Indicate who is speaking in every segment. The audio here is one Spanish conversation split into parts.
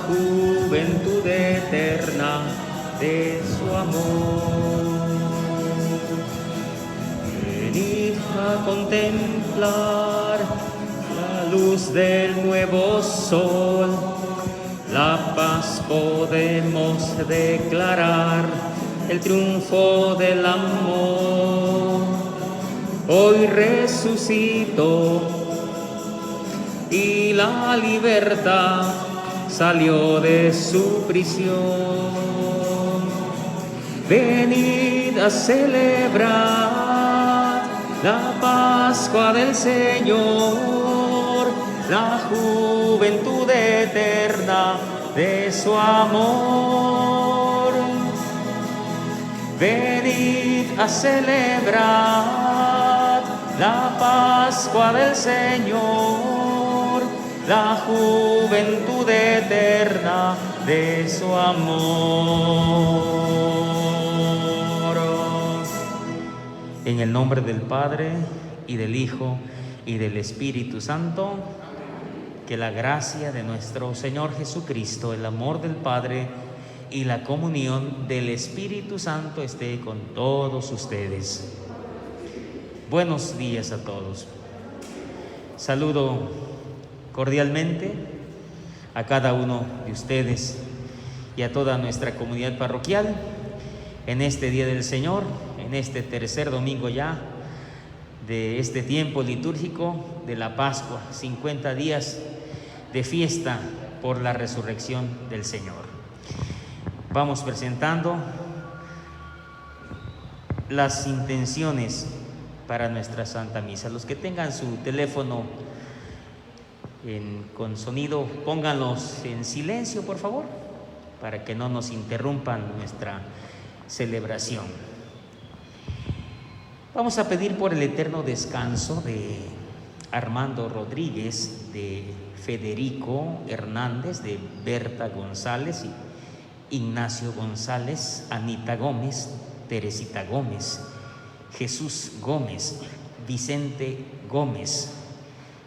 Speaker 1: juventud eterna de su amor. Venid a contemplar la luz del nuevo sol, la paz podemos declarar, el triunfo del amor. Hoy resucitó y la libertad salió de su prisión. Venid a celebrar la Pascua del Señor, la juventud eterna de su amor. Venid a celebrar la Pascua del Señor, la juventud eterna de su amor. En el nombre del Padre, y del Hijo, y del Espíritu Santo, que la gracia de nuestro Señor Jesucristo, el amor del Padre y la comunión del Espíritu Santo esté con todos ustedes. Buenos días a todos. Saludo cordialmente a cada uno de ustedes y a toda nuestra comunidad parroquial en este Día del Señor, en este tercer domingo ya de este tiempo litúrgico de la Pascua, 50 días de fiesta por la resurrección del Señor. Vamos presentando las intenciones para nuestra Santa Misa. Los que tengan su teléfono con sonido, pónganlos en silencio, por favor, para que no nos interrumpan nuestra celebración. Vamos a pedir por el eterno descanso de Armando Rodríguez, de Federico Hernández, de Berta González, Ignacio González, Anita Gómez, Teresita Gómez, Jesús Gómez, Vicente Gómez,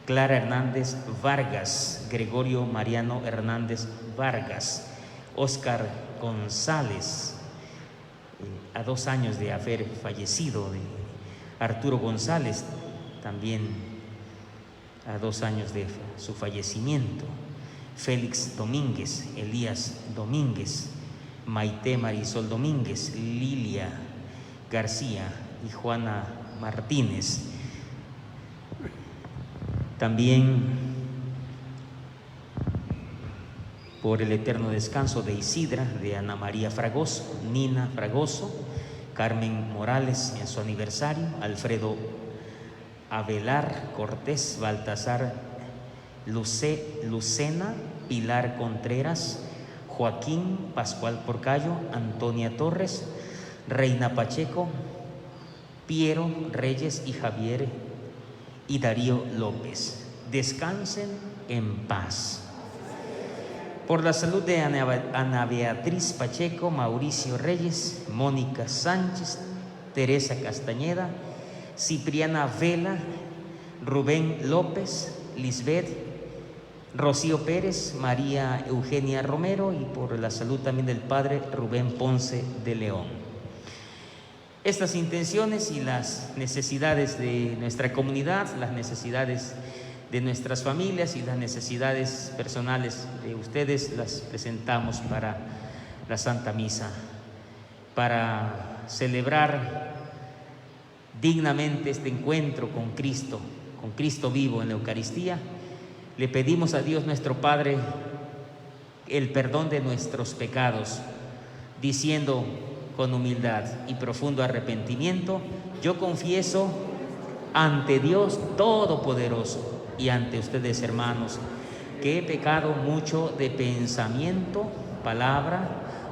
Speaker 1: Clara Hernández Vargas, Gregorio Mariano Hernández Vargas, Óscar González, a 2 años de haber fallecido, de Arturo González, también a 2 años de su fallecimiento, Félix Domínguez, Elías Domínguez, Maite Marisol Domínguez, Lilia García y Juana Martínez. También por el eterno descanso de Isidra, de Ana María Fragoso, Nina Fragoso, Carmen Morales en su aniversario, Alfredo Avelar Cortés, Baltasar Lucena, Pilar Contreras, Joaquín Pascual Porcayo, Antonia Torres, Reina Pacheco, Piero Reyes y Javier y Darío López. Descansen en paz. Por la salud de Ana Beatriz Pacheco, Mauricio Reyes, Mónica Sánchez, Teresa Castañeda, Cipriana Vela, Rubén López, Lisbeth, Rocío Pérez, María Eugenia Romero, y por la salud también del padre Rubén Ponce de León. Estas intenciones y las necesidades de nuestra comunidad, las necesidades de nuestras familias y las necesidades personales de ustedes las presentamos para la Santa Misa, para celebrar dignamente este encuentro con Cristo vivo en la Eucaristía. Le pedimos a Dios nuestro Padre el perdón de nuestros pecados, diciendo con humildad y profundo arrepentimiento: yo confieso ante Dios Todopoderoso y ante ustedes, hermanos, que he pecado mucho de pensamiento, palabra,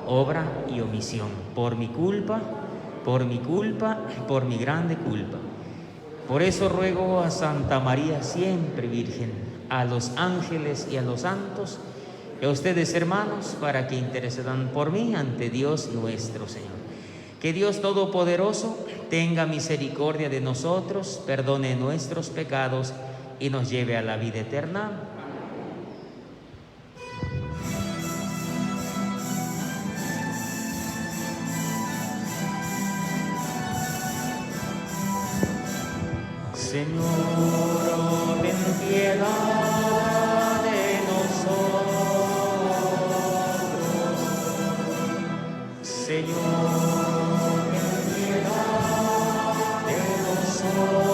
Speaker 1: obra y omisión, por mi culpa, por mi grande culpa. Por eso ruego a Santa María siempre Virgen, a los ángeles y a los santos, y a ustedes, hermanos, para que intercedan por mí ante Dios nuestro Señor. Que Dios Todopoderoso tenga misericordia de nosotros, perdone nuestros pecados y nos lleve a la vida eterna. Señor, ten piedad de nosotros. Señor, ten piedad de nosotros.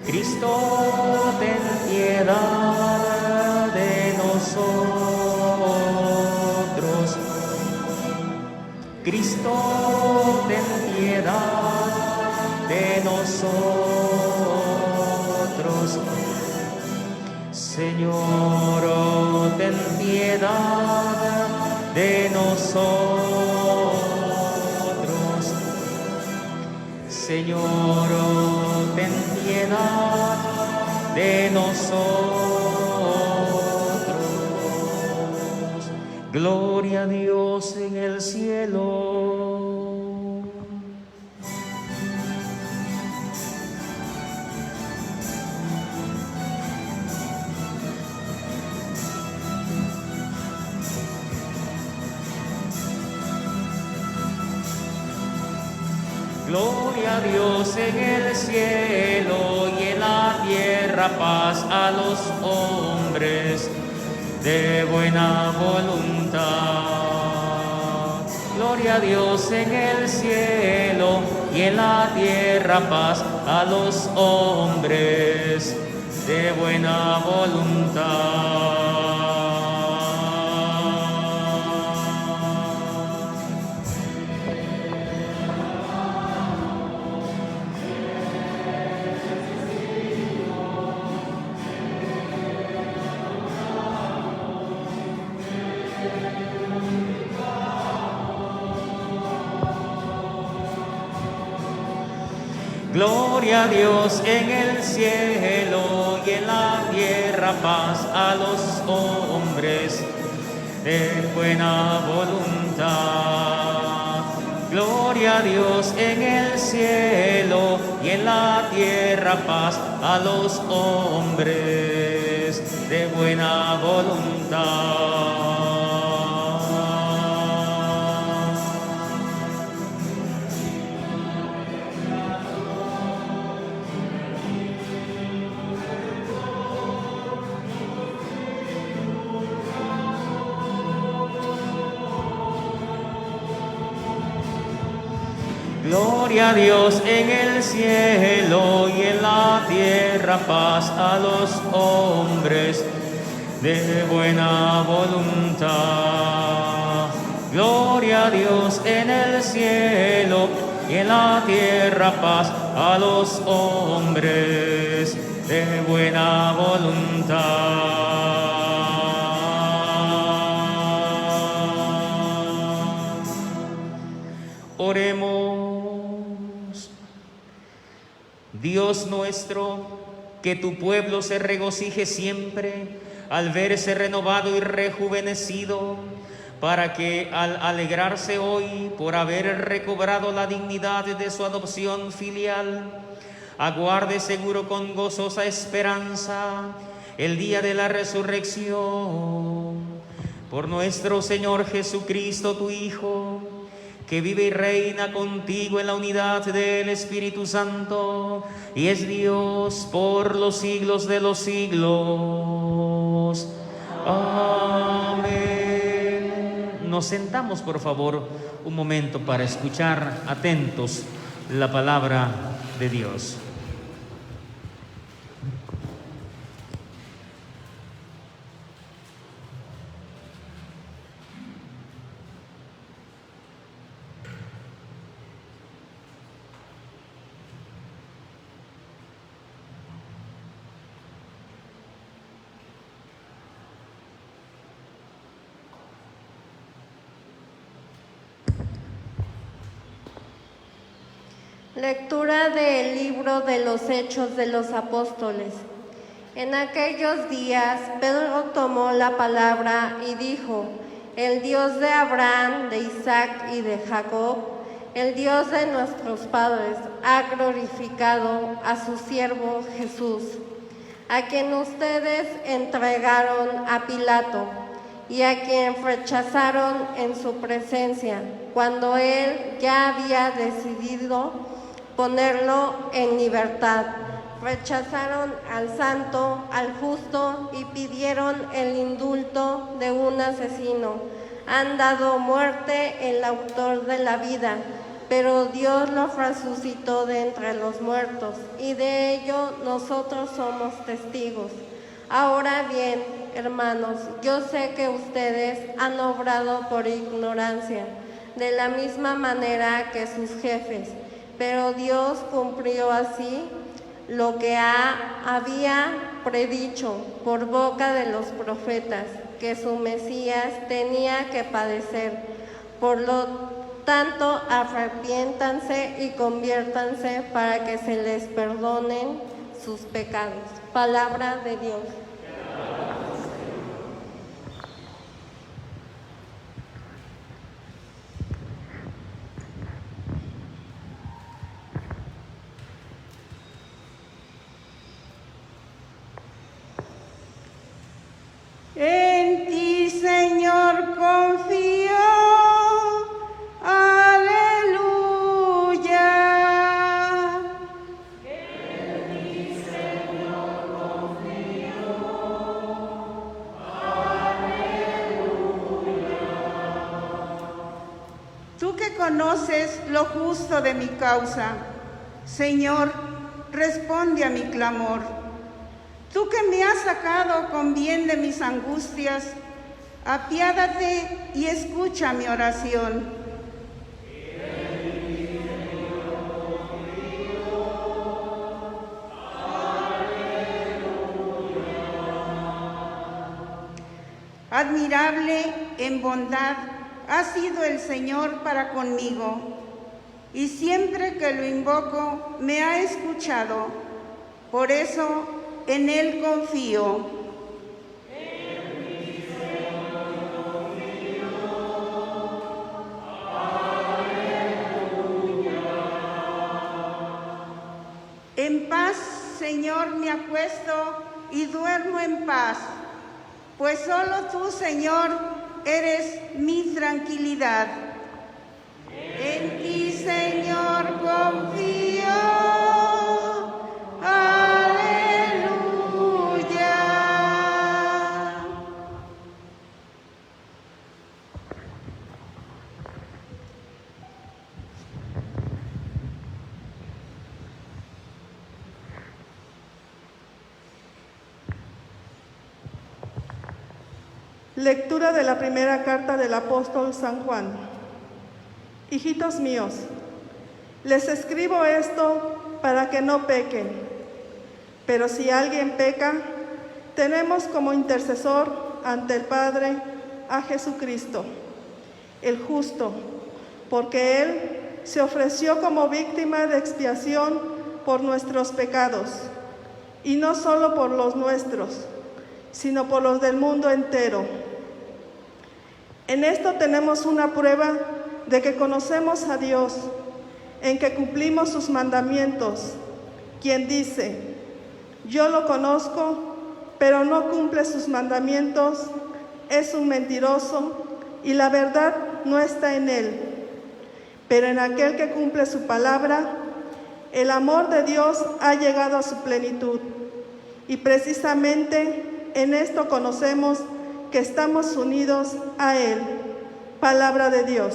Speaker 1: Cristo, ten piedad de nosotros. Cristo, ten piedad de nosotros. Señor, ten piedad de nosotros. Señor, ten piedad de nosotros. Gloria a Dios en el cielo. Gloria a Dios en el cielo y en la tierra paz a los hombres de buena voluntad. Gloria a Dios en el cielo y en la tierra paz a los hombres de buena voluntad. Gloria a Dios en el cielo y en la tierra paz a los hombres de buena voluntad. Gloria a Dios en el cielo y en la tierra paz a los hombres de buena voluntad. Gloria a Dios en el cielo y en la tierra paz a los hombres de buena voluntad. Gloria a Dios en el cielo y en la tierra paz a los hombres de buena voluntad. Oremos. Dios nuestro, que tu pueblo se regocije siempre al verse renovado y rejuvenecido, para que al alegrarse hoy por haber recobrado la dignidad de su adopción filial, aguarde seguro con gozosa esperanza el día de la resurrección. Por nuestro Señor Jesucristo, tu Hijo, que vive y reina contigo en la unidad del Espíritu Santo, y es Dios por los siglos de los siglos. Amén. Nos sentamos, por favor, un momento para escuchar atentos la palabra de Dios.
Speaker 2: Lectura del libro de los Hechos de los Apóstoles. En aquellos días Pedro tomó la palabra y dijo: el Dios de Abraham, de Isaac y de Jacob, el Dios de nuestros padres, ha glorificado a su siervo Jesús, a quien ustedes entregaron a Pilato y a quien rechazaron en su presencia, cuando él ya había decidido ponerlo en libertad. Rechazaron al santo, al justo, y pidieron el indulto de un asesino. Han dado muerte al autor de la vida, pero Dios lo resucitó de entre los muertos, y de ello nosotros somos testigos. Ahora bien, hermanos, yo sé que ustedes han obrado por ignorancia, de la misma manera que sus jefes, pero Dios cumplió así lo que había predicho por boca de los profetas, que su Mesías tenía que padecer. Por lo tanto, arrepiéntanse y conviértanse para que se les perdonen sus pecados. Palabra de Dios.
Speaker 3: En ti, Señor, confío. Aleluya. En ti, Señor, confío. Aleluya. Tú que conoces lo justo de mi causa, Señor, responde a mi clamor. Tú que me has sacado con bien de mis angustias, apiádate y escucha mi oración. Admirable en bondad ha sido el Señor para conmigo, y siempre que lo invoco me ha escuchado. Por eso en Él confío. En mi Señor confío. Aleluya. En paz, Señor, me acuesto y duermo en paz, pues solo tú, Señor, eres mi tranquilidad. En ti, Señor, confío.
Speaker 4: Lectura de la primera carta del apóstol San Juan. Hijitos míos, les escribo esto para que no pequen. Pero si alguien peca, tenemos como intercesor ante el Padre a Jesucristo, el justo, porque Él se ofreció como víctima de expiación por nuestros pecados, y no solo por los nuestros, sino por los del mundo entero. En esto tenemos una prueba de que conocemos a Dios, en que cumplimos sus mandamientos. Quien dice, yo lo conozco, pero no cumple sus mandamientos, es un mentiroso y la verdad no está en él. Pero en aquel que cumple su palabra, el amor de Dios ha llegado a su plenitud. Y precisamente en esto conocemos que estamos unidos a Él. Palabra de Dios.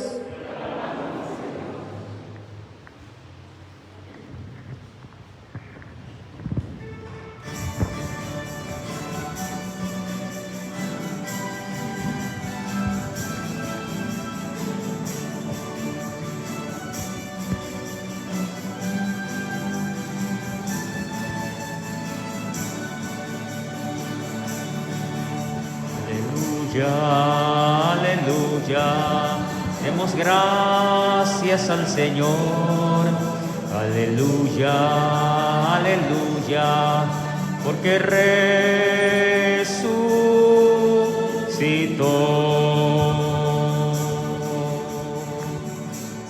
Speaker 1: Aleluya, aleluya, demos gracias al Señor. Aleluya, aleluya, porque resucitó.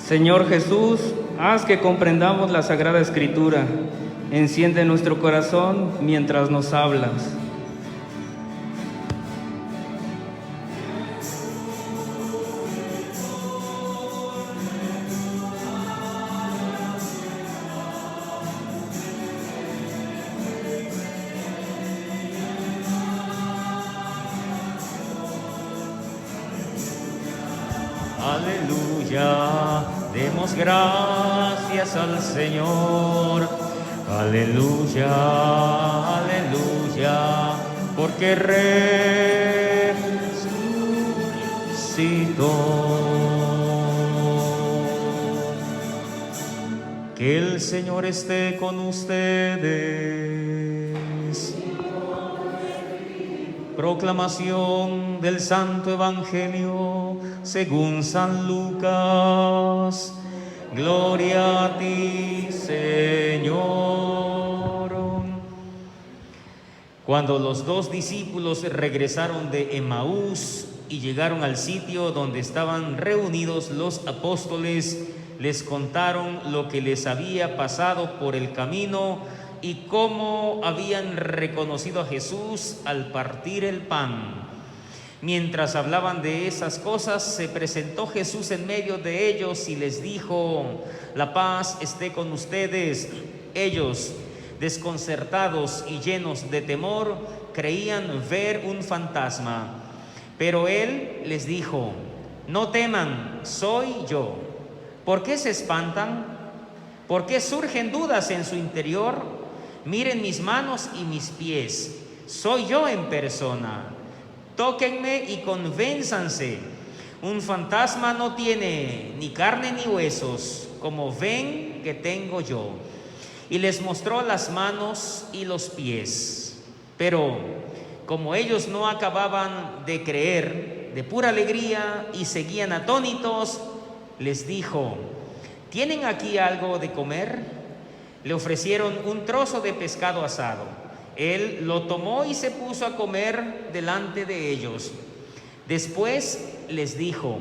Speaker 5: Señor Jesús, haz que comprendamos la Sagrada Escritura. Enciende nuestro corazón mientras nos hablas.
Speaker 1: aleluya. Demos gracias al Señor. Aleluya, aleluya, porque resucitó. Que el Señor esté con ustedes. Proclamación del Santo Evangelio según San Lucas. Gloria a ti, Señor. Cuando los 2 discípulos regresaron de Emaús y llegaron al sitio donde estaban reunidos los apóstoles, les contaron lo que les había pasado por el camino y cómo habían reconocido a Jesús al partir el pan. Mientras hablaban de esas cosas, se presentó Jesús en medio de ellos y les dijo: la paz esté con ustedes. Ellos, desconcertados y llenos de temor, creían ver un fantasma. Pero él les dijo: no teman, soy yo. ¿Por qué se espantan? ¿Por qué surgen dudas en su interior? Miren mis manos y mis pies. Soy yo en persona. Tóquenme y convénzanse. Un fantasma no tiene ni carne ni huesos, como ven que tengo yo. Y les mostró las manos y los pies. Pero como ellos no acababan de creer, de pura alegría, y seguían atónitos, les dijo: ¿tienen aquí algo de comer? Le ofrecieron un trozo de pescado asado. Él lo tomó y se puso a comer delante de ellos. Después les dijo: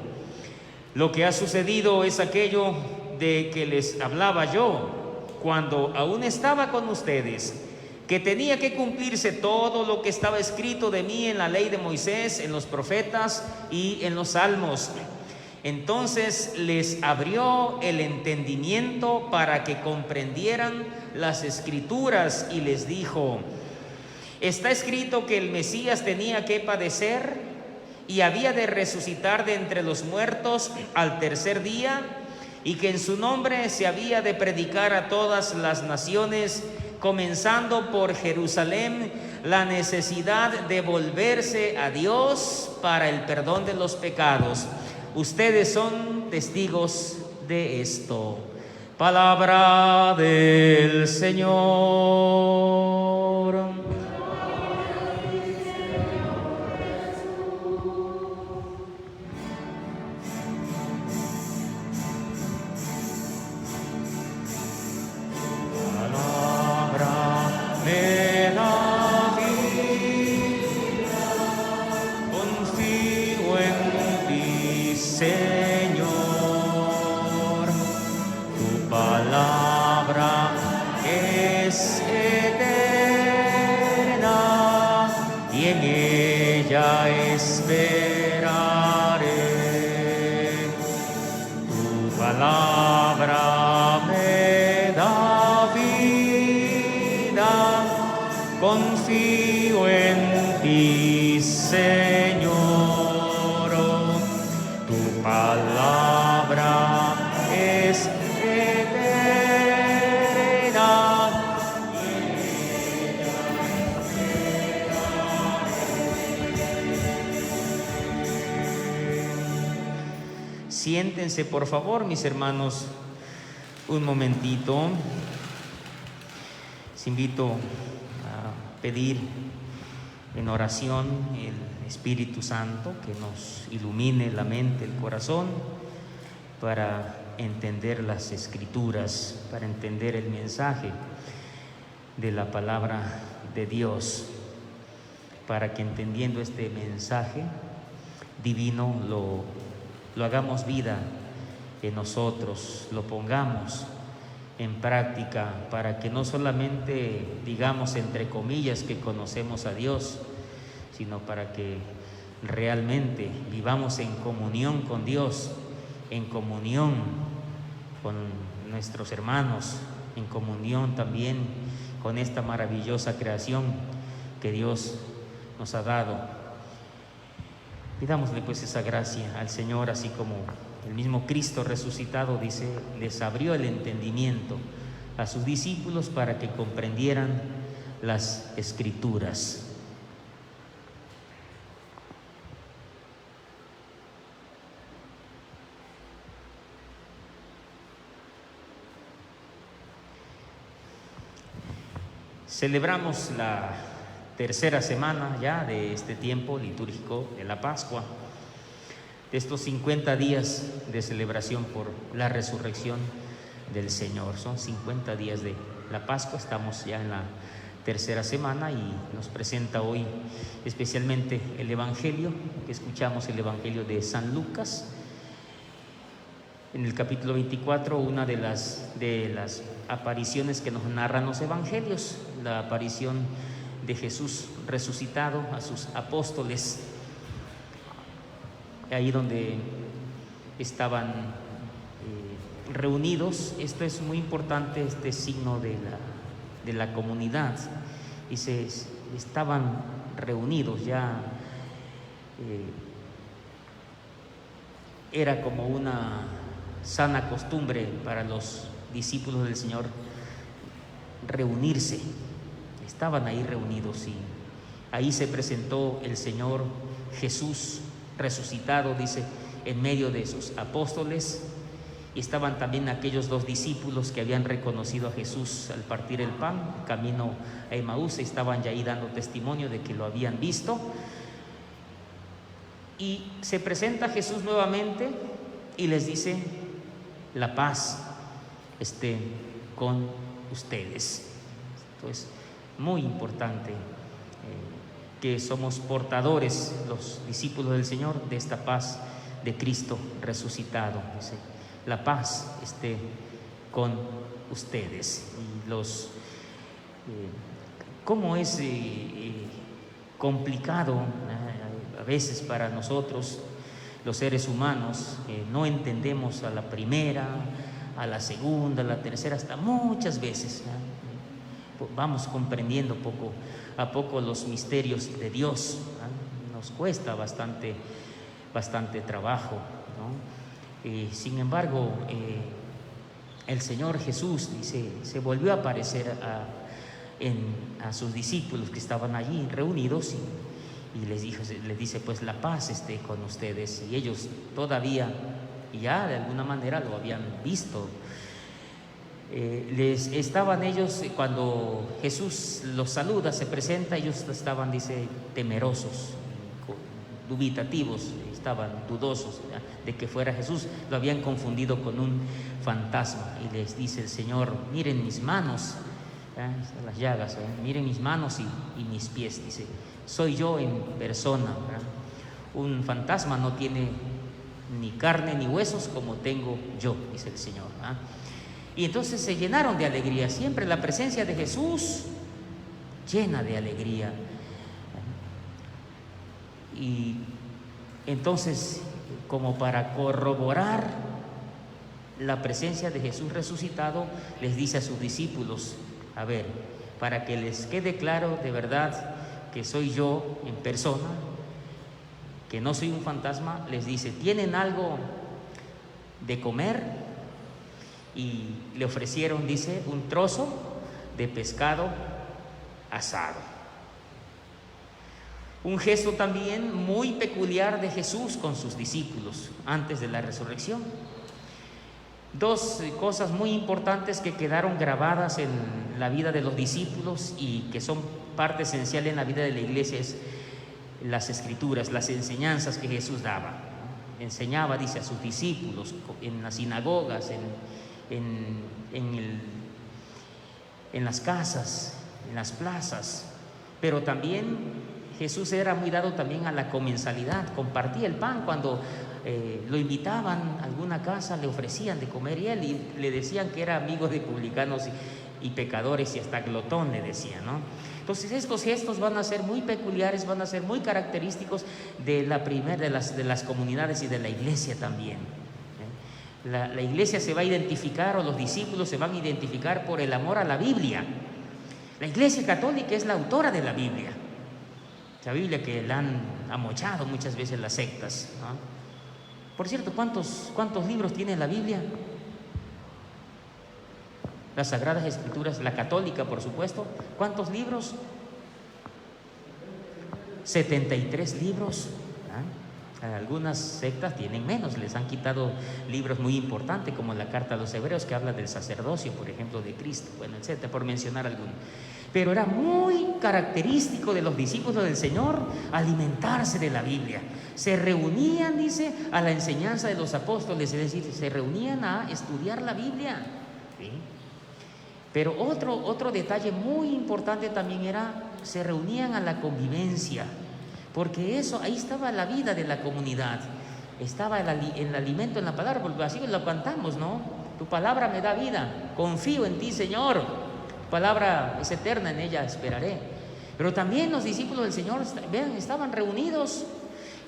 Speaker 1: lo que ha sucedido es aquello de que les hablaba yo cuando aún estaba con ustedes, que tenía que cumplirse todo lo que estaba escrito de mí en la ley de Moisés, en los profetas y en los salmos. Entonces les abrió el entendimiento para que comprendieran las escrituras y les dijo: está escrito que el Mesías tenía que padecer y había de resucitar de entre los muertos al tercer día, y que en su nombre se había de predicar a todas las naciones, comenzando por Jerusalén, la necesidad de volverse a Dios para el perdón de los pecados. Ustedes son testigos de esto. Palabra del Señor. Esperaré, tu palabra me da vida, confío en ti, Señor, tu palabra es eterna. Siéntense, por favor, mis hermanos, un momentito. Les invito a pedir en oración el Espíritu Santo que nos ilumine la mente, el corazón, para entender las Escrituras, para entender el mensaje de la palabra de Dios, para que entendiendo este mensaje divino lo hagamos vida en nosotros, lo pongamos en práctica, para que no solamente digamos entre comillas que conocemos a Dios, sino para que realmente vivamos en comunión con Dios, en comunión con nuestros hermanos, en comunión también con esta maravillosa creación que Dios nos ha dado. Pidámosle pues esa gracia al Señor, así como el mismo Cristo resucitado, dice, les abrió el entendimiento a sus discípulos para que comprendieran las Escrituras. Celebramos la tercera semana ya de este tiempo litúrgico de la Pascua, de estos 50 días de celebración por la resurrección del Señor. Son 50 días de la Pascua, estamos ya en la tercera semana y nos presenta hoy especialmente el Evangelio, que escuchamos el Evangelio de San Lucas. En el capítulo 24, una de las apariciones que nos narran los evangelios, la aparición de Jesús resucitado a sus apóstoles, ahí donde estaban reunidos. Esto es muy importante, este signo de la comunidad. Dice, estaban reunidos ya, era como una sana costumbre para los discípulos del Señor reunirse. Estaban ahí reunidos y ahí se presentó el Señor Jesús resucitado, dice, en medio de sus apóstoles. Y estaban también aquellos 2 discípulos que habían reconocido a Jesús al partir el pan, camino a Emaús, estaban ya ahí dando testimonio de que lo habían visto. Y se presenta Jesús nuevamente y les dice: la paz esté con ustedes. Esto es muy importante, que somos portadores, los discípulos del Señor, de esta paz de Cristo resucitado. Dice, la paz esté con ustedes. Y cómo es complicado a veces para nosotros, los seres humanos, no entendemos a la primera, a la segunda, a la tercera, hasta muchas veces vamos comprendiendo poco a poco los misterios de Dios. Nos cuesta bastante trabajo, ¿no? Sin embargo, el Señor Jesús, dice, se volvió a aparecer a sus discípulos que estaban allí reunidos y les dice, pues la paz esté con ustedes. Y ellos todavía ya de alguna manera lo habían visto. Estaban ellos, cuando Jesús los saluda, se presenta, ellos estaban, dice, temerosos, dubitativos, estaban dudosos de que fuera Jesús, lo habían confundido con un fantasma. Y les dice el Señor: miren mis manos, las llagas, miren mis manos y mis pies. Dice, soy yo en persona, ¿verdad? Un fantasma no tiene ni carne ni huesos como tengo yo, dice el Señor, ¿verdad? Y entonces se llenaron de alegría. Siempre la presencia de Jesús llena de alegría. Y entonces, como para corroborar la presencia de Jesús resucitado, les dice a sus discípulos: a ver, para que les quede claro de verdad que soy yo en persona, que no soy un fantasma, les dice: ¿tienen algo de comer? Y le ofrecieron, dice, un trozo de pescado asado. Un gesto también muy peculiar de Jesús con sus discípulos antes de la resurrección. 2 cosas muy importantes que quedaron grabadas en la vida de los discípulos y que son parte esencial en la vida de la iglesia es las Escrituras, las enseñanzas que Jesús daba. Enseñaba, dice, a sus discípulos en las sinagogas, en las casas, en las plazas, pero también Jesús era muy dado también a la comensalidad, compartía el pan cuando lo invitaban a alguna casa, le ofrecían de comer y le decían que era amigo de publicanos y pecadores y hasta glotón le decían, ¿no? Entonces estos gestos van a ser muy peculiares, van a ser muy característicos de la primera de las comunidades y de la iglesia también. La iglesia se va a identificar, o los discípulos se van a identificar por el amor a la Biblia. La iglesia católica es la autora de la Biblia, la Biblia que la han amochado muchas veces las sectas, ¿no? Por cierto, ¿cuántos libros tiene la Biblia? Las Sagradas Escrituras, la católica, por supuesto. ¿Cuántos libros? 73 libros. Algunas sectas tienen menos, les han quitado libros muy importantes como la Carta a los Hebreos, que habla del sacerdocio, por ejemplo, de Cristo, bueno, etcétera, por mencionar algunos. Pero era muy característico de los discípulos del Señor alimentarse de la Biblia. Se reunían, dice, a la enseñanza de los apóstoles, es decir, se reunían a estudiar la Biblia, ¿sí? Pero otro detalle muy importante también era, se reunían a la convivencia, porque eso, ahí estaba la vida de la comunidad, estaba el alimento en la palabra, porque así lo cantamos, ¿no? Tu palabra me da vida, confío en ti, Señor, tu palabra es eterna, en ella esperaré. Pero también los discípulos del Señor, vean, estaban reunidos.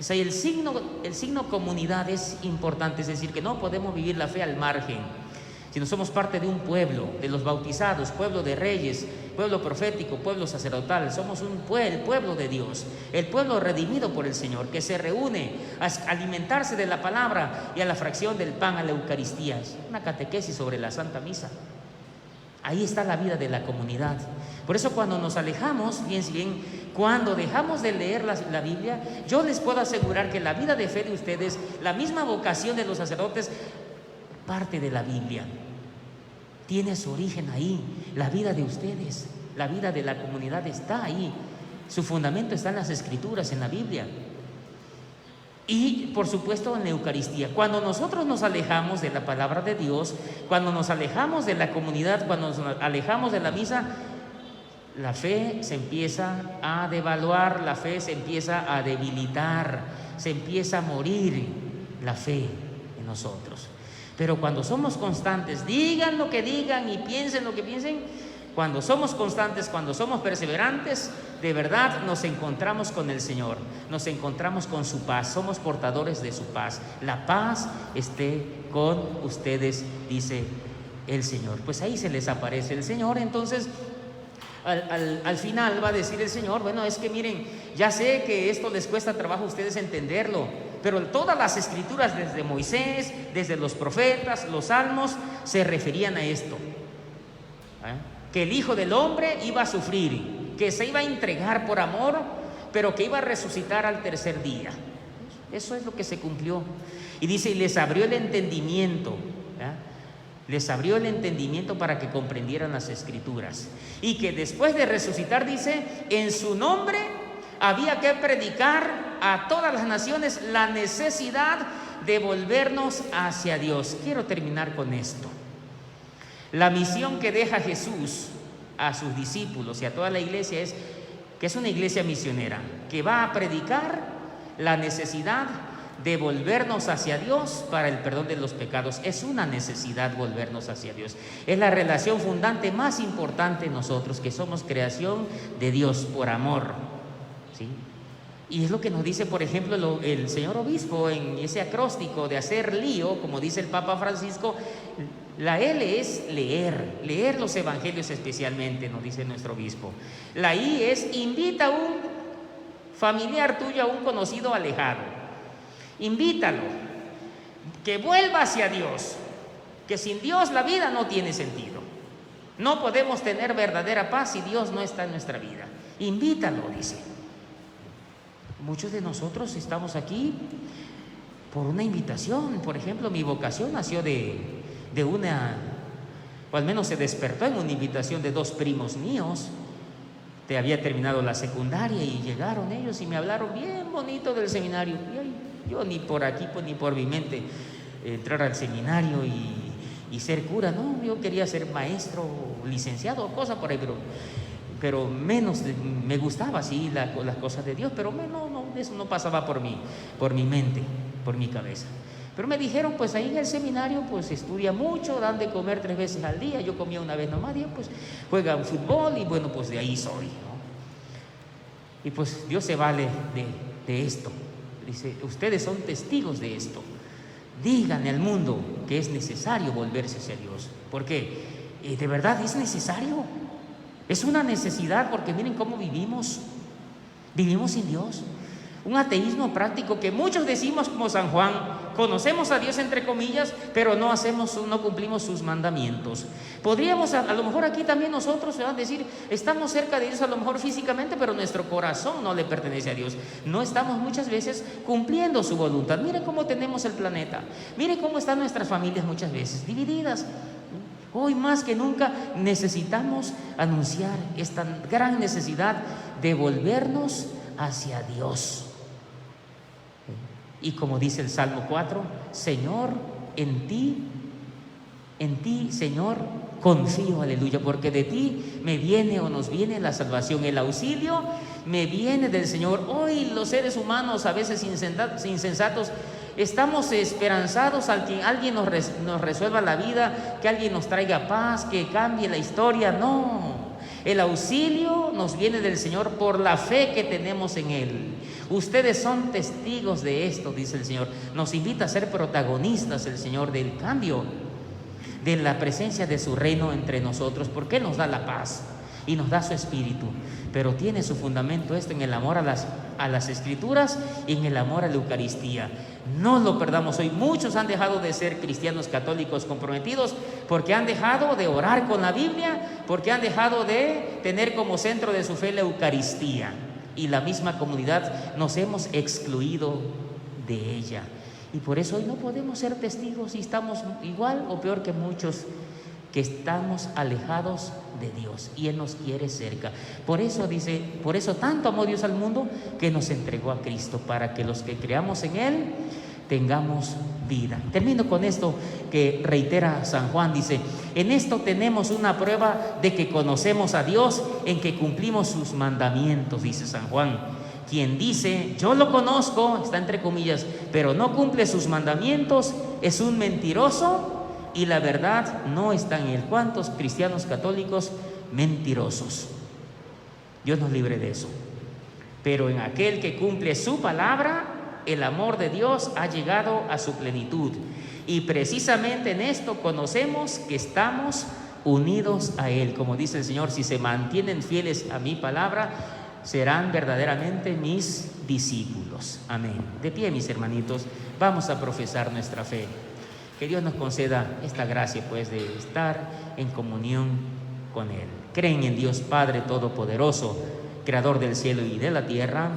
Speaker 1: O sea, el signo comunidad es importante, es decir, que no podemos vivir la fe al margen, sino somos parte de un pueblo, de los bautizados, pueblo de reyes, pueblo profético, pueblo sacerdotal. Somos el pueblo de Dios, el pueblo redimido por el Señor, que se reúne a alimentarse de la palabra y a la fracción del pan, a la Eucaristía. Es una catequesis sobre la Santa Misa. Ahí está la vida de la comunidad. Por eso cuando nos alejamos, fíjense bien, cuando dejamos de leer la Biblia, yo les puedo asegurar que la vida de fe de ustedes, la misma vocación de los sacerdotes, parte de la Biblia, tiene su origen ahí. La vida de ustedes, la vida de la comunidad está ahí, su fundamento está en las Escrituras, en la Biblia y por supuesto en la Eucaristía. Cuando nosotros nos alejamos de la palabra de Dios, cuando nos alejamos de la comunidad, cuando nos alejamos de la misa, la fe se empieza a devaluar, la fe se empieza a debilitar, se empieza a morir la fe en nosotros. Pero cuando somos constantes, digan lo que digan y piensen lo que piensen, cuando somos constantes, cuando somos perseverantes, de verdad nos encontramos con el Señor, nos encontramos con su paz, somos portadores de su paz. La paz esté con ustedes, dice el Señor. Pues ahí se les aparece el Señor. Entonces al final va a decir el Señor, bueno, es que miren, ya sé que esto les cuesta trabajo a ustedes entenderlo, pero todas las Escrituras, desde Moisés, desde los profetas, los salmos, se referían a esto, que el Hijo del Hombre iba a sufrir, que se iba a entregar por amor, pero que iba a resucitar al tercer día. Eso es lo que se cumplió. Y dice, y les abrió el entendimiento, les abrió el entendimiento para que comprendieran las Escrituras, y que después de resucitar, dice, en su nombre había que predicar a todas las naciones la necesidad de volvernos hacia Dios. Quiero terminar con esto. La misión que deja Jesús a sus discípulos y a toda la iglesia es que es una iglesia misionera, que va a predicar la necesidad de volvernos hacia Dios para el perdón de los pecados. Es una necesidad volvernos hacia Dios. Es la relación fundante más importante en nosotros, que somos creación de Dios por amor, ¿sí? Y es lo que nos dice, por ejemplo, el señor obispo en ese acróstico de hacer lío, como dice el Papa Francisco. La L es leer los evangelios especialmente, nos dice nuestro obispo. La I es invita a un familiar tuyo, a un conocido alejado. Invítalo, que vuelva hacia Dios, que sin Dios la vida no tiene sentido. No podemos tener verdadera paz si Dios no está en nuestra vida. Invítalo, dice. Muchos de nosotros estamos aquí por una invitación. Por ejemplo, mi vocación nació de una, o al menos se despertó en una invitación de dos primos míos. Había terminado la secundaria y llegaron ellos y me hablaron bien bonito del seminario. Y yo ni por aquí, pues, ni por mi mente entrar al seminario y ser cura, no, yo quería ser maestro, licenciado, cosa por ahí, pero menos me gustaba así las cosas de Dios, pero no, eso no pasaba por mi mente, por mi cabeza. Pero me dijeron, pues ahí en el seminario, pues estudia mucho, dan de comer 3 veces al día. Yo comía una vez nomás, y pues juegan fútbol y bueno, pues de ahí soy, ¿no? Y pues Dios se vale de esto. Dice, ustedes son testigos de esto. Díganle al mundo que es necesario volverse hacia Dios. Porque de verdad es necesario. Es una necesidad, porque miren cómo vivimos. Vivimos sin Dios. Un ateísmo práctico que muchos decimos como San Juan, conocemos a Dios entre comillas, pero no cumplimos sus mandamientos. Podríamos a lo mejor aquí también nosotros decir, estamos cerca de Dios a lo mejor físicamente, pero nuestro corazón no le pertenece a Dios. No estamos muchas veces cumpliendo su voluntad. Miren cómo tenemos el planeta, miren cómo están nuestras familias muchas veces divididas. Hoy más que nunca necesitamos anunciar esta gran necesidad de volvernos hacia Dios. Y como dice el Salmo 4, Señor, en ti, Señor, confío, aleluya, porque de ti me viene o nos viene la salvación, el auxilio me viene del Señor. Hoy los seres humanos, a veces insensatos, estamos esperanzados a que alguien nos resuelva la vida, que alguien nos traiga paz, que cambie la historia. No, el auxilio nos viene del Señor por la fe que tenemos en Él. Ustedes son testigos de esto, dice el Señor. Nos invita a ser protagonistas, el Señor, del cambio, de la presencia de su reino entre nosotros, porque Él nos da la paz y nos da su espíritu, pero tiene su fundamento esto en el amor a las Escrituras y en el amor a la Eucaristía. No lo perdamos hoy. Muchos han dejado de ser cristianos católicos comprometidos porque han dejado de orar con la Biblia, porque han dejado de tener como centro de su fe la Eucaristía, y la misma comunidad nos hemos excluido de ella, y por eso hoy no podemos ser testigos y estamos igual o peor que muchos que estamos alejados de Dios, y Él nos quiere cerca. Por eso dice, por eso tanto amó Dios al mundo que nos entregó a Cristo, para que los que creamos en Él tengamos vida. Termino con esto que reitera San Juan, dice: en esto tenemos una prueba de que conocemos a Dios, en que cumplimos sus mandamientos, dice San Juan. Quien dice yo lo conozco, está entre comillas, pero no cumple sus mandamientos, es un mentiroso, y la verdad no está en él. ¿Cuántos cristianos católicos mentirosos? Dios nos libre de eso. Pero en aquel que cumple su palabra, el amor de Dios ha llegado a su plenitud, y precisamente en esto conocemos que estamos unidos a Él. Como dice el Señor, si se mantienen fieles a mi palabra, serán verdaderamente mis discípulos. Amén. De pie, mis hermanitos, vamos a profesar nuestra fe. Que Dios nos conceda esta gracia, pues, de estar en comunión con Él. ¿Creen en Dios Padre Todopoderoso, Creador del cielo y de la tierra?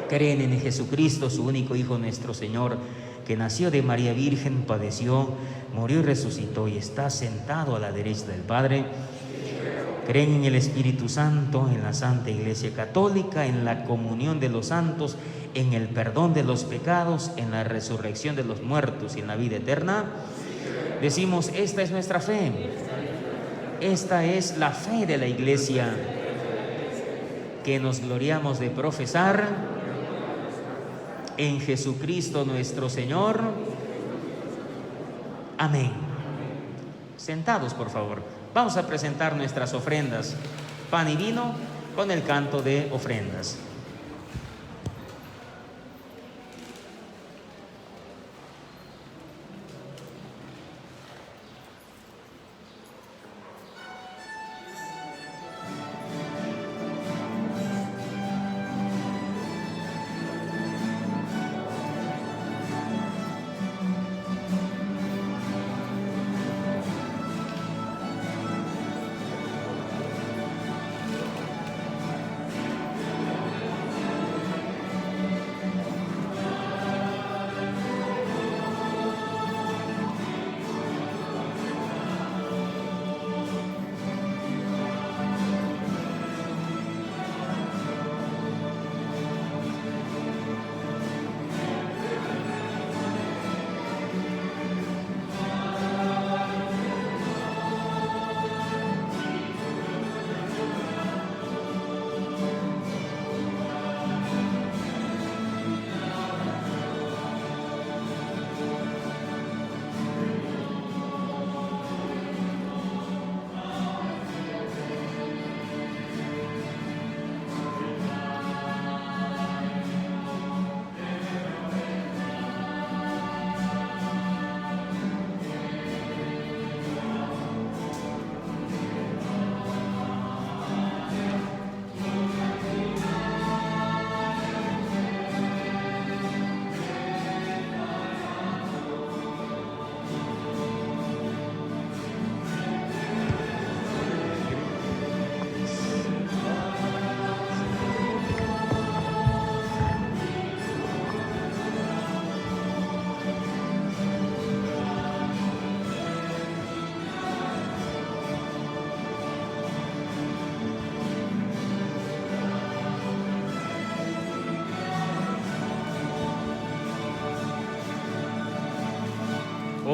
Speaker 1: ¿Creen en Jesucristo, su único Hijo, nuestro Señor, que nació de María Virgen, padeció, murió y resucitó y está sentado a la derecha del Padre? ¿Creen en el Espíritu Santo, en la Santa Iglesia Católica, en la comunión de los santos, en el perdón de los pecados, en la resurrección de los muertos y en la vida eterna? Decimos, esta es nuestra fe. Esta es la fe de la Iglesia que nos gloriamos de profesar en Jesucristo nuestro Señor. Amén. Sentados, por favor. Vamos a presentar nuestras ofrendas, pan y vino, con el canto de ofrendas.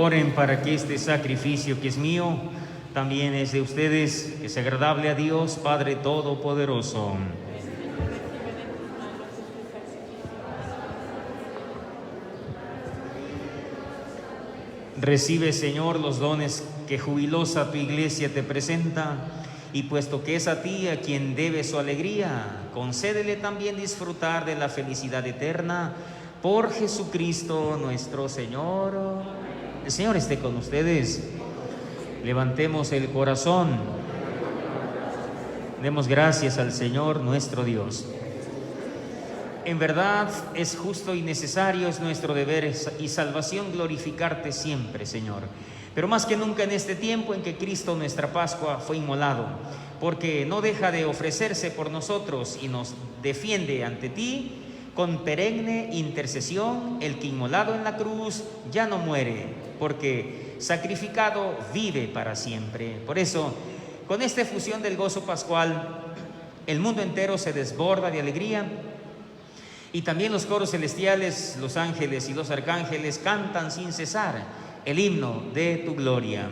Speaker 1: Oren para que este sacrificio que es mío también es de ustedes, que es agradable a Dios Padre Todopoderoso. Recibe, Señor, los dones que jubilosa tu iglesia te presenta, y puesto que es a ti a quien debe su alegría, concédele también disfrutar de la felicidad eterna por Jesucristo nuestro Señor. El Señor esté con ustedes. Levantemos el corazón. Demos gracias al Señor nuestro Dios. En verdad es justo y necesario, es nuestro deber y salvación glorificarte siempre, Señor. Pero más que nunca en este tiempo en que Cristo, nuestra Pascua, fue inmolado, porque no deja de ofrecerse por nosotros y nos defiende ante ti, con perenne intercesión, el que inmolado en la cruz ya no muere, porque sacrificado vive para siempre. Por eso, con esta efusión del gozo pascual, el mundo entero se desborda de alegría, y también los coros celestiales, los ángeles y los arcángeles cantan sin cesar el himno de tu gloria.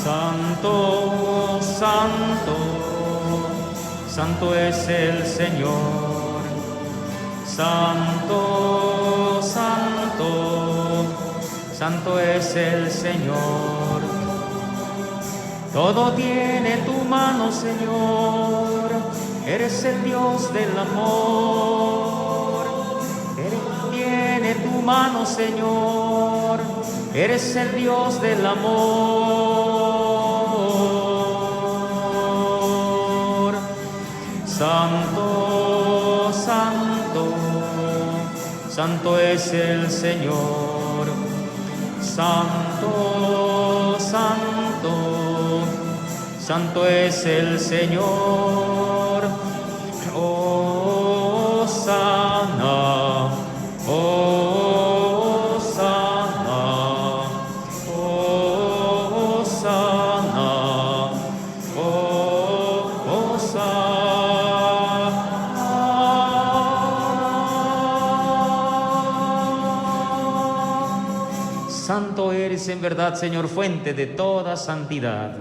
Speaker 1: Santo, santo, santo es el Señor. Santo, santo, santo es el Señor. Todo tiene tu mano, Señor. Eres el Dios del amor. Tiene tu mano, Señor. Eres el Dios del amor. Santo, santo, santo es el Señor. Santo, santo, santo es el Señor. Hosana, hosana, hosana, hosana. Santo eres en verdad, Señor, fuente de toda santidad.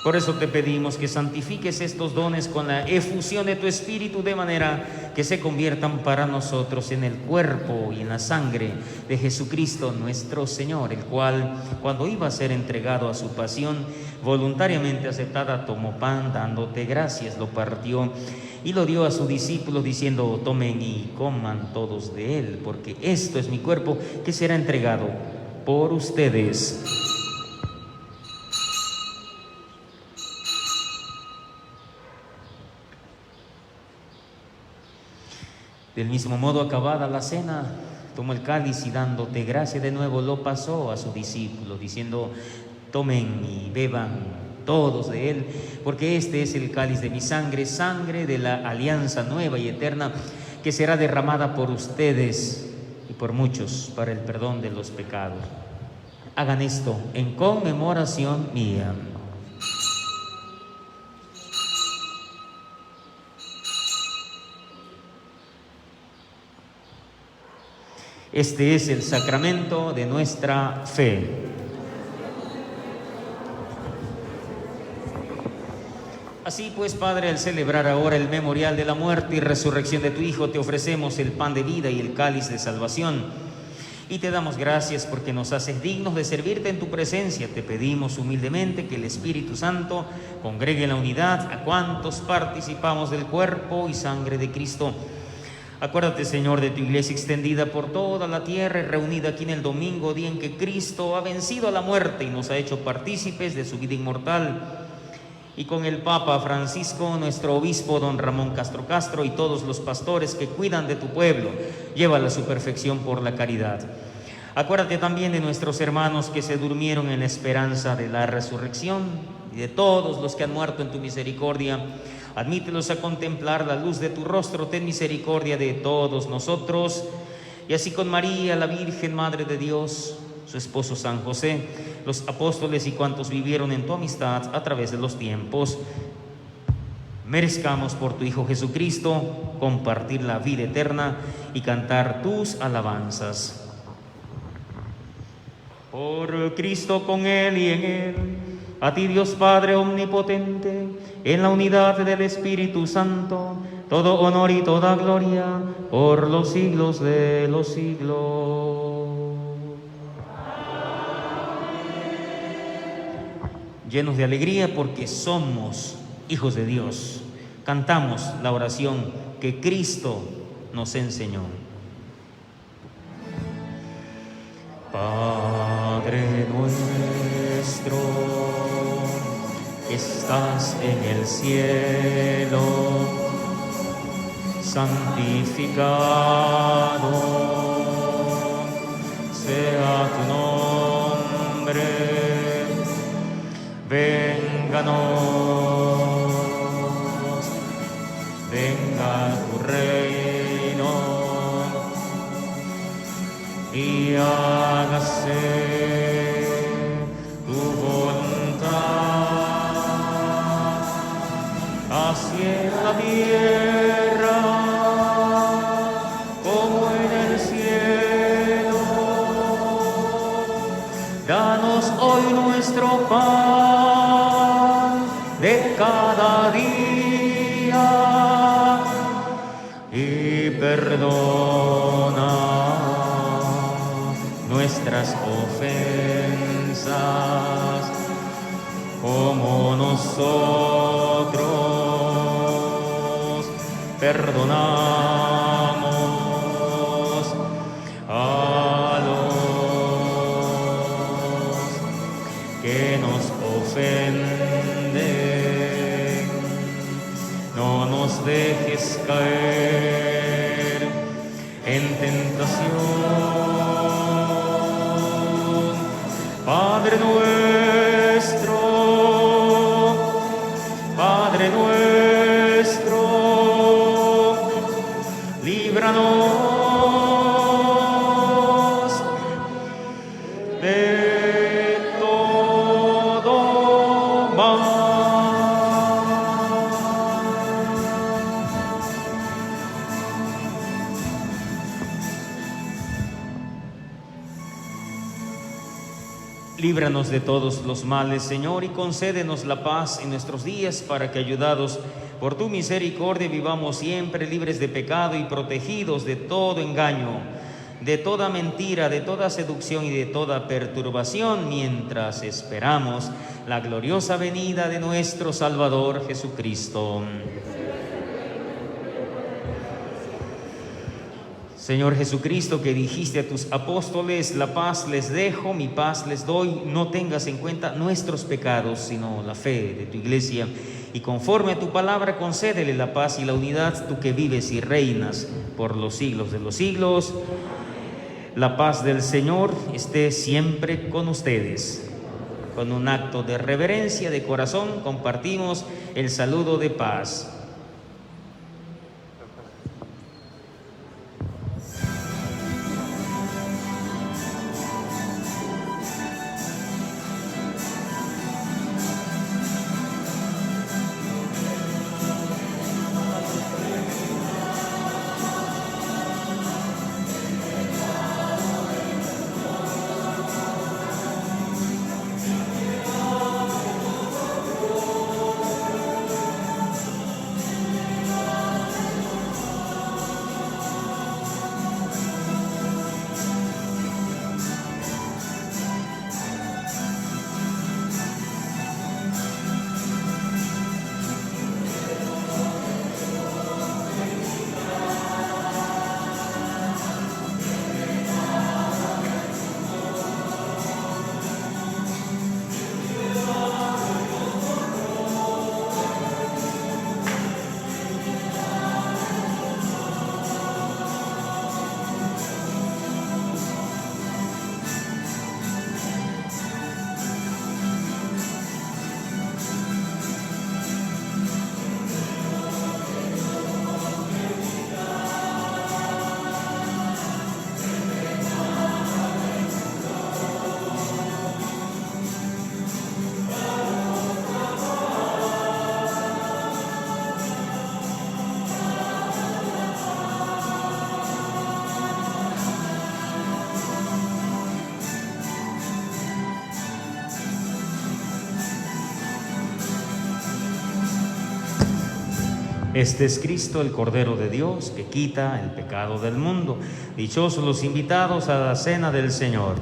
Speaker 1: Por eso te pedimos que santifiques estos dones con la efusión de tu Espíritu, de manera que se conviertan para nosotros en el cuerpo y en la sangre de Jesucristo nuestro Señor, el cual, cuando iba a ser entregado a su pasión, voluntariamente aceptada, tomó pan, dándote gracias, lo partió y lo dio a sus discípulos, diciendo: tomen y coman todos de él, porque esto es mi cuerpo que será entregado por ustedes. Del mismo modo, acabada la cena, tomó el cáliz y dándote gracia de nuevo lo pasó a sus discípulos, diciendo: tomen y beban todos de él, porque este es el cáliz de mi sangre, sangre de la alianza nueva y eterna, que será derramada por ustedes y por muchos para el perdón de los pecados. Hagan esto en conmemoración mía. Este es el sacramento de nuestra fe. Así pues, Padre, al celebrar ahora el memorial de la muerte y resurrección de tu Hijo, te ofrecemos el pan de vida y el cáliz de salvación. Y te damos gracias porque nos haces dignos de servirte en tu presencia. Te pedimos humildemente que el Espíritu Santo congregue en la unidad a cuantos participamos del cuerpo y sangre de Cristo. Acuérdate, Señor, de tu iglesia extendida por toda la tierra y reunida aquí en el domingo, día en que Cristo ha vencido a la muerte y nos ha hecho partícipes de su vida inmortal. Y con el Papa Francisco, nuestro obispo don Ramón Castro Castro y todos los pastores que cuidan de tu pueblo, llévala a su perfección por la caridad. Acuérdate también de nuestros hermanos que se durmieron en la esperanza de la resurrección y de todos los que han muerto en tu misericordia. Admítelos a contemplar la luz de tu rostro. Ten misericordia de todos nosotros y así con María, la Virgen Madre de Dios, su esposo San José, los apóstoles y cuantos vivieron en tu amistad a través de los tiempos, merezcamos por tu Hijo Jesucristo compartir la vida eterna y cantar tus alabanzas. Por Cristo, con Él y en Él, a ti Dios Padre omnipotente, en la unidad del Espíritu Santo, todo honor y toda gloria por los siglos de los siglos. Llenos de alegría porque somos hijos de Dios, cantamos la oración que Cristo nos enseñó. Padre nuestro, que estás en el cielo, santificado sea tu nombre, venga tu reino y hágase tu voluntad, así en la tierra como en el cielo. Danos hoy nuestro pan de cada día y perdona nuestras ofensas, como nosotros perdonamos a los que nos ofenden. No nos dejes caer en tentación. Padre nuestro, líbranos de todo mal. Líbranos de todos los males, Señor, y concédenos la paz en nuestros días, para que, ayudados por tu misericordia, vivamos siempre libres de pecado y protegidos de todo engaño, de toda mentira, de toda seducción y de toda perturbación, mientras esperamos la gloriosa venida de nuestro Salvador Jesucristo. Señor Jesucristo, que dijiste a tus apóstoles: la paz les dejo, mi paz les doy, no tengas en cuenta nuestros pecados, sino la fe de tu iglesia, y conforme a tu palabra concédele la paz y la unidad, tú que vives y reinas por los siglos de los siglos. La paz del Señor esté siempre con ustedes. Con un acto de reverencia de corazón compartimos el saludo de paz. Este es Cristo, el Cordero de Dios, que quita el pecado del mundo. Dichosos los invitados a la cena del Señor.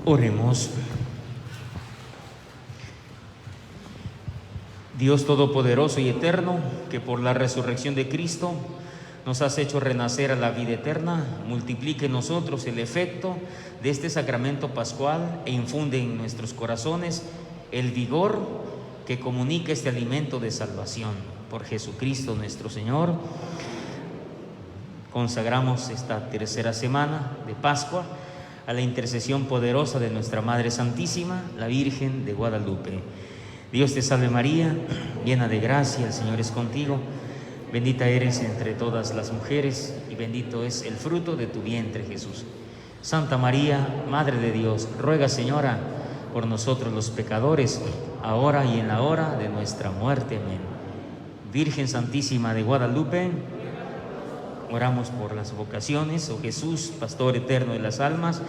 Speaker 1: Oremos. Dios Todopoderoso y Eterno, que por la resurrección de Cristo nos has hecho renacer a la vida eterna, multiplique en nosotros el efecto de este sacramento pascual e infunde en nuestros corazones el vigor que comunica este alimento de salvación. Por Jesucristo nuestro Señor, consagramos esta tercera semana de Pascua a la intercesión poderosa de nuestra Madre Santísima, la Virgen de Guadalupe. Dios te salve María, llena de gracia, el Señor es contigo. Bendita eres entre todas las mujeres y bendito es el fruto de tu vientre, Jesús. Santa María, Madre de Dios, ruega, Señora, por nosotros los pecadores, ahora y en la hora de nuestra muerte. Amén. Virgen Santísima de Guadalupe, oramos por las vocaciones. Oh Jesús, Pastor eterno de las almas,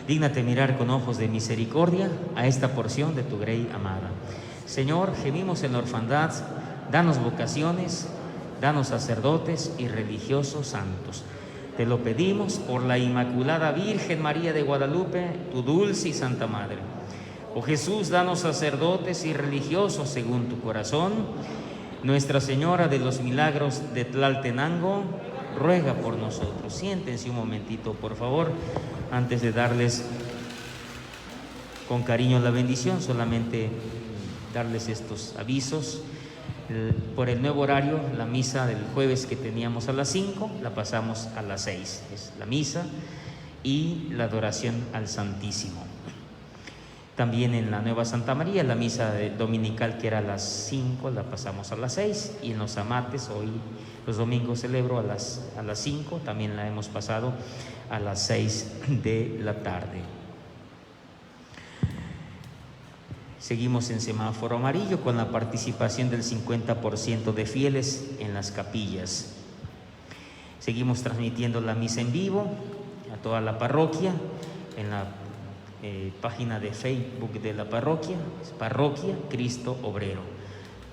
Speaker 1: dígnate mirar con ojos de misericordia a esta porción de tu Grey amada. Señor, gemimos en la orfandad, danos vocaciones, danos sacerdotes y religiosos santos. Te lo pedimos por la Inmaculada Virgen María de Guadalupe, tu dulce y santa Madre. Oh Jesús, danos sacerdotes y religiosos según tu corazón. Nuestra Señora de los Milagros de Tlaltenango, ruega por nosotros. Siéntense un momentito, por favor, antes de darles con cariño la bendición, solamente darles estos avisos. Por el nuevo horario, la misa del jueves que teníamos a las 5, la pasamos a las 6. Es la misa y la adoración al Santísimo. También en la Nueva Santa María, la misa dominical que era a las 5, la pasamos a las 6. Y en los amates, hoy los domingos celebro a las 5, también la hemos pasado a las 6 de la tarde. Seguimos en semáforo amarillo con la participación del 50% de fieles en las capillas. Seguimos transmitiendo la misa en vivo a toda la parroquia en la página de Facebook de la parroquia, es Parroquia Cristo Obrero.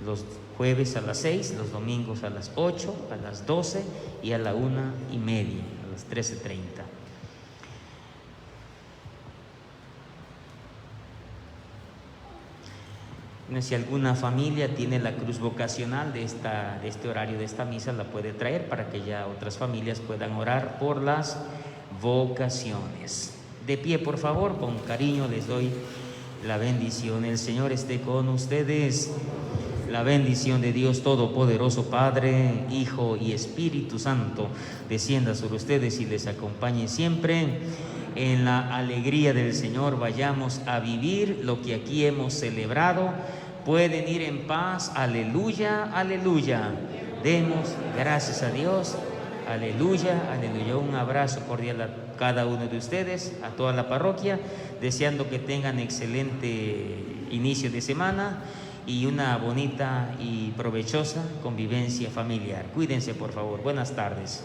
Speaker 1: Los jueves a las 6, los domingos a las 8, a las 12 y a la 1:30, a las 13:30. Si alguna familia tiene la cruz vocacional de este horario de esta misa, la puede traer para que ya otras familias puedan orar por las vocaciones. De pie, por favor, con cariño les doy la bendición. El Señor esté con ustedes. La bendición de Dios Todopoderoso, Padre, Hijo y Espíritu Santo, descienda sobre ustedes y les acompañe siempre. En la alegría del Señor vayamos a vivir lo que aquí hemos celebrado. Pueden ir en paz. Aleluya, aleluya. Demos gracias a Dios. Aleluya, aleluya. Un abrazo cordial a cada uno de ustedes, a toda la parroquia, deseando que tengan excelente inicio de semana y una bonita y provechosa convivencia familiar. Cuídense, por favor. Buenas tardes.